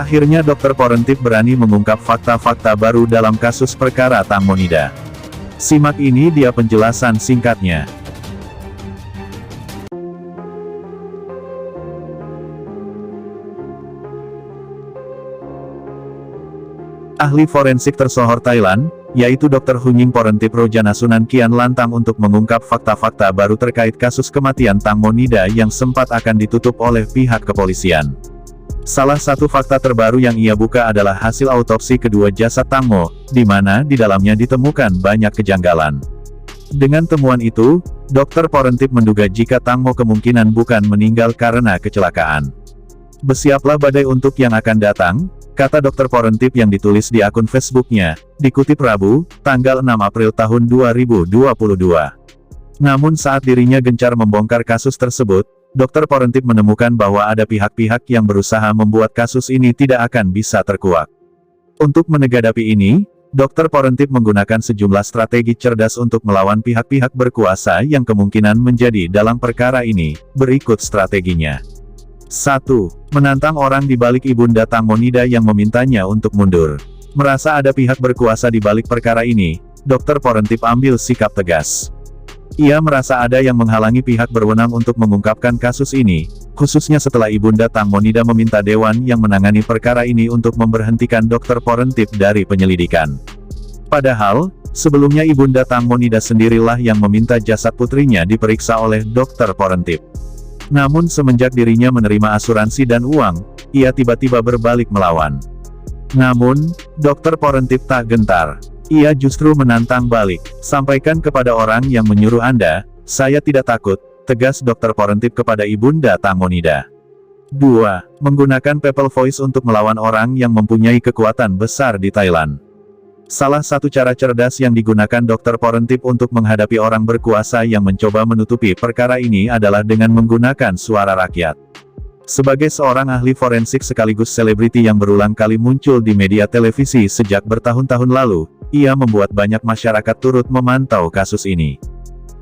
Akhirnya Dr. Porentip berani mengungkap fakta-fakta baru dalam kasus perkara Tang Monida. Simak ini dia penjelasan singkatnya. Ahli forensik tersohor Thailand, yaitu Dr. Hunying Porentip Rojanasunan kian lantang untuk mengungkap fakta-fakta baru terkait kasus kematian Tang Monida yang sempat akan ditutup oleh pihak kepolisian. Salah satu fakta terbaru yang ia buka adalah hasil autopsi kedua jasad Tang Mo, di mana di dalamnya ditemukan banyak kejanggalan. Dengan temuan itu, Dr. Porentip menduga jika Tang Mo kemungkinan bukan meninggal karena kecelakaan. Bersiaplah badai untuk yang akan datang, kata Dr. Porentip yang ditulis di akun Facebooknya, dikutip Rabu, tanggal 6 April tahun 2022. Namun saat dirinya gencar membongkar kasus tersebut, Dr. Porentip menemukan bahwa ada pihak-pihak yang berusaha membuat kasus ini tidak akan bisa terkuak. Untuk menghadapi ini, Dr. Porentip menggunakan sejumlah strategi cerdas untuk melawan pihak-pihak berkuasa yang kemungkinan menjadi dalam perkara ini. Berikut strateginya. 1. Menantang orang di balik ibunda Tang Monida yang memintanya untuk mundur. Merasa ada pihak berkuasa di balik perkara ini, Dr. Porentip ambil sikap tegas. Ia merasa ada yang menghalangi pihak berwenang untuk mengungkapkan kasus ini, khususnya setelah ibunda Tang Monida meminta dewan yang menangani perkara ini untuk memberhentikan Dr. Porentip dari penyelidikan. Padahal, sebelumnya ibunda Tang Monida sendirilah yang meminta jasad putrinya diperiksa oleh Dr. Porentip. Namun semenjak dirinya menerima asuransi dan uang, ia tiba-tiba berbalik melawan. Namun, Dr. Porentip tak gentar. Ia justru menantang balik. Sampaikan kepada orang yang menyuruh Anda, saya tidak takut, tegas Dr. Porentip kepada ibunda Tang Monida. 2. Menggunakan people voice untuk melawan orang yang mempunyai kekuatan besar di Thailand. Salah satu cara cerdas yang digunakan Dr. Porentip untuk menghadapi orang berkuasa yang mencoba menutupi perkara ini adalah dengan menggunakan suara rakyat. Sebagai seorang ahli forensik sekaligus selebriti yang berulang kali muncul di media televisi sejak bertahun-tahun lalu, ia membuat banyak masyarakat turut memantau kasus ini.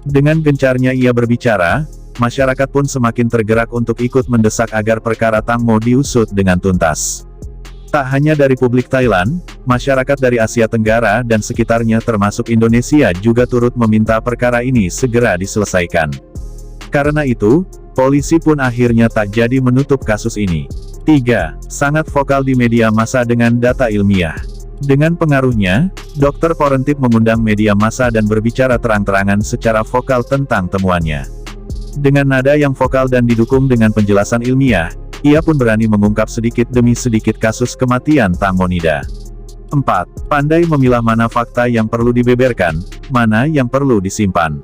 Dengan gencarnya ia berbicara, masyarakat pun semakin tergerak untuk ikut mendesak agar perkara Tang Mo diusut dengan tuntas. Tak hanya dari publik Thailand, masyarakat dari Asia Tenggara dan sekitarnya termasuk Indonesia juga turut meminta perkara ini segera diselesaikan. Karena itu, polisi pun akhirnya tak jadi menutup kasus ini. 3. Sangat vokal di media massa dengan data ilmiah. Dengan pengaruhnya, Dr. Porentip mengundang media massa dan berbicara terang-terangan secara vokal tentang temuannya. Dengan nada yang vokal dan didukung dengan penjelasan ilmiah, ia pun berani mengungkap sedikit demi sedikit kasus kematian Tang Monida. 4. Pandai memilah mana fakta yang perlu dibeberkan, mana yang perlu disimpan.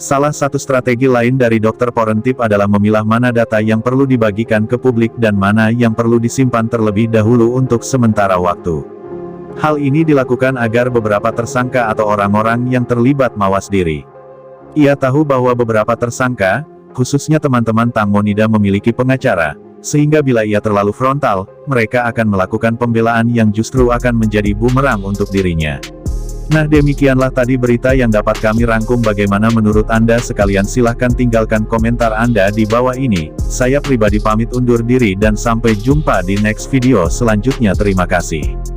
Salah satu strategi lain dari Dr. Porentip adalah memilah mana data yang perlu dibagikan ke publik dan mana yang perlu disimpan terlebih dahulu untuk sementara waktu. Hal ini dilakukan agar beberapa tersangka atau orang-orang yang terlibat mawas diri. Ia tahu bahwa beberapa tersangka, khususnya teman-teman Tang Monida memiliki pengacara, sehingga bila ia terlalu frontal, mereka akan melakukan pembelaan yang justru akan menjadi bumerang untuk dirinya. Nah demikianlah tadi berita yang dapat kami rangkum. Bagaimana menurut Anda? Sekalian silahkan tinggalkan komentar Anda di bawah ini. Saya pribadi pamit undur diri dan sampai jumpa di next video selanjutnya. Terima kasih.